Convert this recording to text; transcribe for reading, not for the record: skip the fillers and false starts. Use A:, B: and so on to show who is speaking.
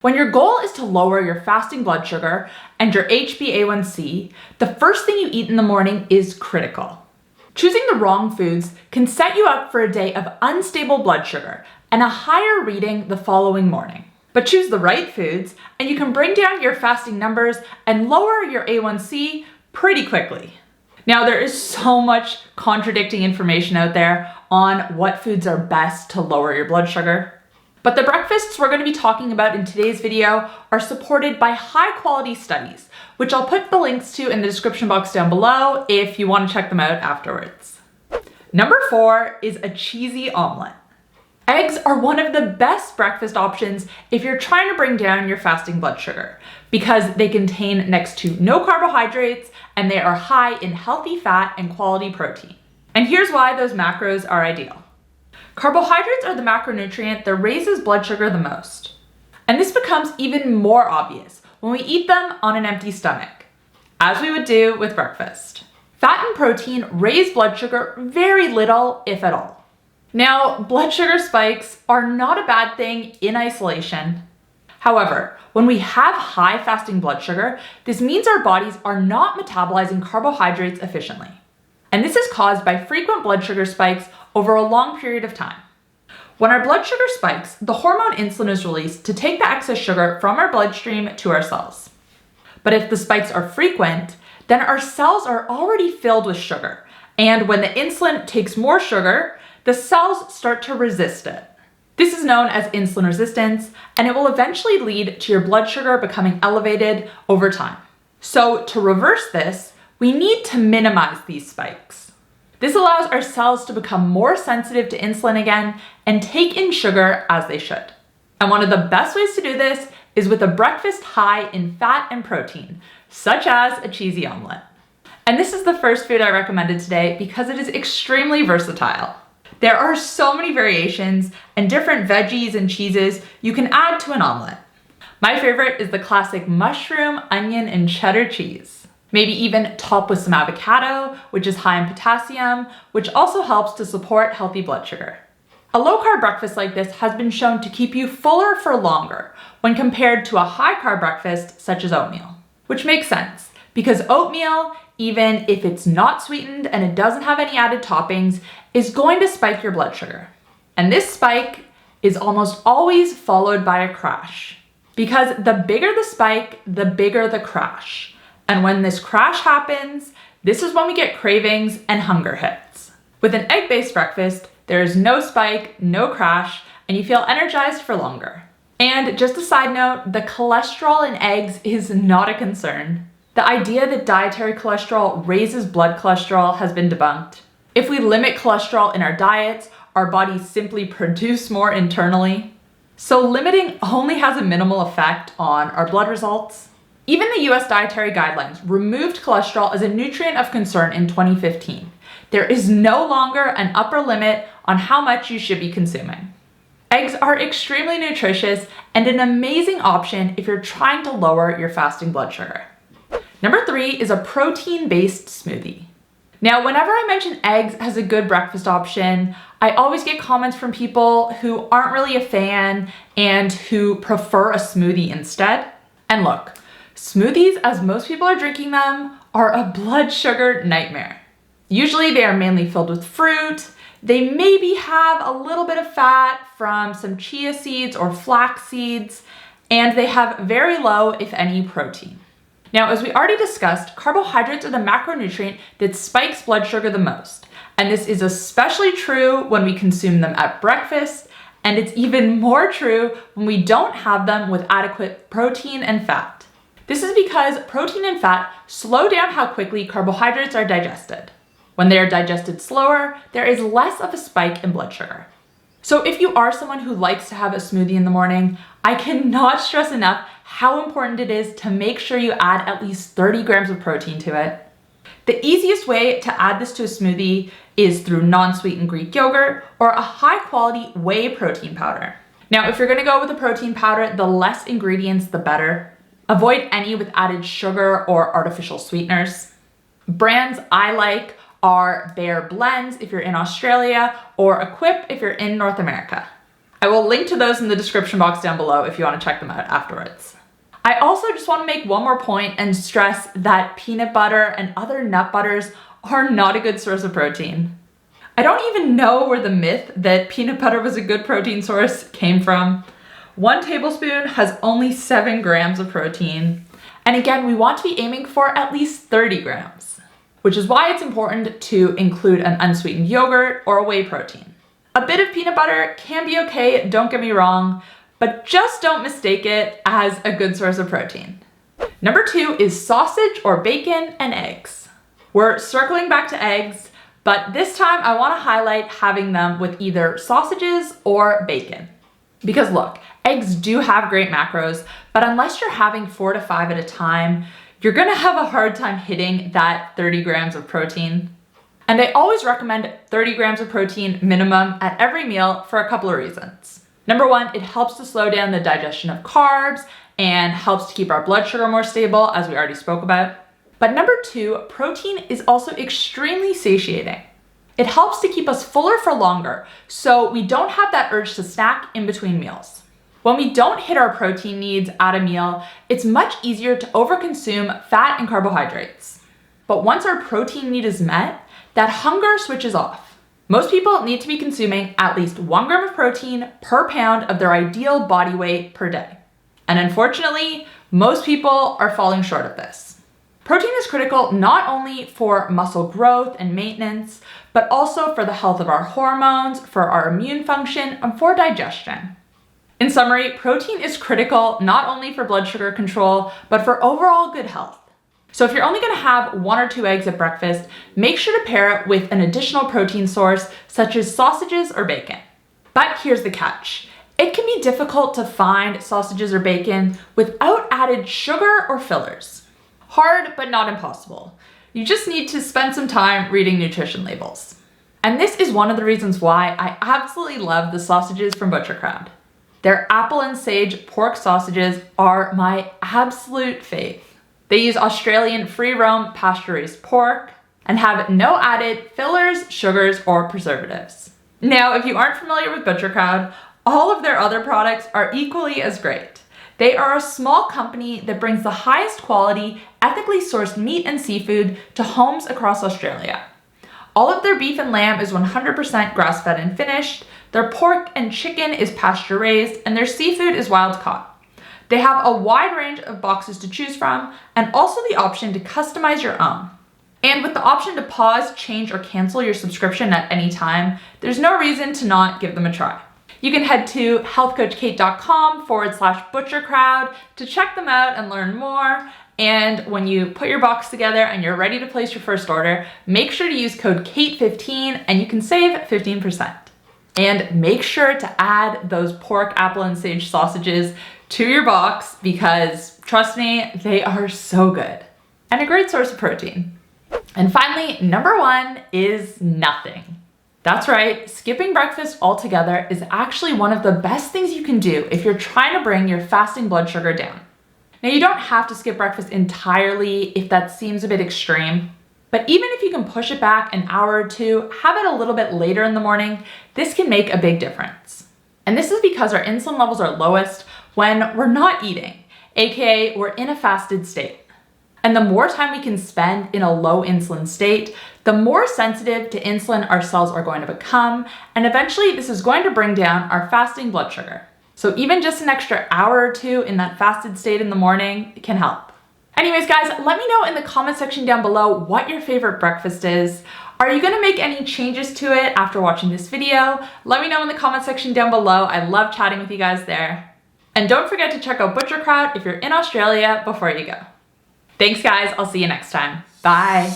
A: When your goal is to lower your fasting blood sugar and your HbA1c, the first thing you eat in the morning is critical. Choosing the wrong foods can set you up for a day of unstable blood sugar and a higher reading the following morning. But choose the right foods and you can bring down your fasting numbers and lower your A1C pretty quickly. Now, there is so much contradicting information out there on what foods are best to lower your blood sugar. But the breakfasts we're going to be talking about in today's video are supported by high quality studies, which I'll put the links to in the description box down below if you want to check them out afterwards. Number 4 is a cheesy omelette. Eggs are one of the best breakfast options if you're trying to bring down your fasting blood sugar because they contain next to no carbohydrates and they are high in healthy fat and quality protein. And here's why those macros are ideal. Carbohydrates are the macronutrient that raises blood sugar the most. And this becomes even more obvious when we eat them on an empty stomach, as we would do with breakfast. Fat and protein raise blood sugar very little, if at all. Now, blood sugar spikes are not a bad thing in isolation. However, when we have high fasting blood sugar, this means our bodies are not metabolizing carbohydrates efficiently. And this is caused by frequent blood sugar spikes over a long period of time. When our blood sugar spikes, the hormone insulin is released to take the excess sugar from our bloodstream to our cells. But if the spikes are frequent, then our cells are already filled with sugar. And when the insulin takes more sugar, the cells start to resist it. This is known as insulin resistance, and it will eventually lead to your blood sugar becoming elevated over time. So to reverse this, we need to minimize these spikes. This allows our cells to become more sensitive to insulin again and take in sugar as they should. And one of the best ways to do this is with a breakfast high in fat and protein, such as a cheesy omelette. And this is the first food I recommended today because it is extremely versatile. There are so many variations and different veggies and cheeses you can add to an omelette. My favorite is the classic mushroom, onion, and cheddar cheese. Maybe even top with some avocado, which is high in potassium, which also helps to support healthy blood sugar. A low-carb breakfast like this has been shown to keep you fuller for longer when compared to a high-carb breakfast such as oatmeal, which makes sense because oatmeal, even if it's not sweetened and it doesn't have any added toppings, is going to spike your blood sugar. And this spike is almost always followed by a crash because the bigger the spike, the bigger the crash. And when this crash happens, this is when we get cravings and hunger hits. With an egg-based breakfast, there is no spike, no crash, and you feel energized for longer. And just a side note, the cholesterol in eggs is not a concern. The idea that dietary cholesterol raises blood cholesterol has been debunked. If we limit cholesterol in our diets, our bodies simply produce more internally. So limiting only has a minimal effect on our blood results. Even the US dietary guidelines removed cholesterol as a nutrient of concern in 2015. There is no longer an upper limit on how much you should be consuming. Eggs are extremely nutritious and an amazing option if you're trying to lower your fasting blood sugar. Number 3 is a protein-based smoothie. Now, whenever I mention eggs as a good breakfast option, I always get comments from people who aren't really a fan and who prefer a smoothie instead. And look, smoothies, as most people are drinking them, are a blood sugar nightmare. Usually they are mainly filled with fruit. They maybe have a little bit of fat from some chia seeds or flax seeds, and they have very low, if any, protein. Now, as we already discussed, carbohydrates are the macronutrient that spikes blood sugar the most. And this is especially true when we consume them at breakfast, and it's even more true when we don't have them with adequate protein and fat. This is because protein and fat slow down how quickly carbohydrates are digested. When they are digested slower, there is less of a spike in blood sugar. So if you are someone who likes to have a smoothie in the morning, I cannot stress enough how important it is to make sure you add at least 30 grams of protein to it. The easiest way to add this to a smoothie is through non-sweetened Greek yogurt or a high-quality whey protein powder. Now, if you're gonna go with a protein powder, the less ingredients, the better. Avoid any with added sugar or artificial sweeteners. Brands I like are Bare Blends if you're in Australia or Equip if you're in North America. I will link to those in the description box down below if you want to check them out afterwards. I also just want to make one more point and stress that peanut butter and other nut butters are not a good source of protein. I don't even know where the myth that peanut butter was a good protein source came from. 1 tablespoon has only 7 grams of protein. And again, we want to be aiming for at least 30 grams, which is why it's important to include an unsweetened yogurt or a whey protein. A bit of peanut butter can be okay, don't get me wrong, but just don't mistake it as a good source of protein. Number 2 is sausage or bacon and eggs. We're circling back to eggs, but this time I want to highlight having them with either sausages or bacon. Because look, eggs do have great macros, but unless you're having 4 to 5 at a time, you're gonna have a hard time hitting that 30 grams of protein. And I always recommend 30 grams of protein minimum at every meal for a couple of reasons. Number 1, it helps to slow down the digestion of carbs and helps to keep our blood sugar more stable, as we already spoke about. But number 2, protein is also extremely satiating. It helps to keep us fuller for longer, so we don't have that urge to snack in between meals. When we don't hit our protein needs at a meal, it's much easier to overconsume fat and carbohydrates. But once our protein need is met, that hunger switches off. Most people need to be consuming at least 1 gram of protein per pound of their ideal body weight per day. And unfortunately, most people are falling short of this. Protein is critical not only for muscle growth and maintenance, but also for the health of our hormones, for our immune function, and for digestion. In summary, protein is critical not only for blood sugar control, but for overall good health. So if you're only gonna have 1 or 2 eggs at breakfast, make sure to pair it with an additional protein source, such as sausages or bacon. But here's the catch. It can be difficult to find sausages or bacon without added sugar or fillers. Hard, but not impossible. You just need to spend some time reading nutrition labels. And this is one of the reasons why I absolutely love the sausages from ButcherCrowd. Their apple and sage pork sausages are my absolute fave. They use Australian free-roam pasture-raised pork and have no added fillers, sugars, or preservatives. Now, if you aren't familiar with ButcherCrowd, all of their other products are equally as great. They are a small company that brings the highest quality, ethically sourced meat and seafood to homes across Australia. All of their beef and lamb is 100% grass-fed and finished, their pork and chicken is pasture-raised, and their seafood is wild-caught. They have a wide range of boxes to choose from, and also the option to customize your own. And with the option to pause, change, or cancel your subscription at any time, there's no reason to not give them a try. You can head to healthcoachkait.com/butchercrowd to check them out and learn more. And when you put your box together and you're ready to place your first order, make sure to use code KATE15 and you can save 15%. And make sure to add those pork, apple, and sage sausages to your box because, trust me, they are so good and a great source of protein. And finally, number 1 is nothing. That's right, skipping breakfast altogether is actually one of the best things you can do if you're trying to bring your fasting blood sugar down. Now, you don't have to skip breakfast entirely if that seems a bit extreme, but even if you can push it back an hour or 2, have it a little bit later in the morning, this can make a big difference. And this is because our insulin levels are lowest when we're not eating, aka we're in a fasted state. And the more time we can spend in a low insulin state, the more sensitive to insulin our cells are going to become, and eventually this is going to bring down our fasting blood sugar. So even just an extra hour or 2 in that fasted state in the morning can help. Anyways, guys, let me know in the comment section down below what your favorite breakfast is. Are you gonna make any changes to it after watching this video? Let me know in the comment section down below. I love chatting with you guys there. And don't forget to check out ButcherCrowd if you're in Australia before you go. Thanks, guys. I'll see you next time. Bye.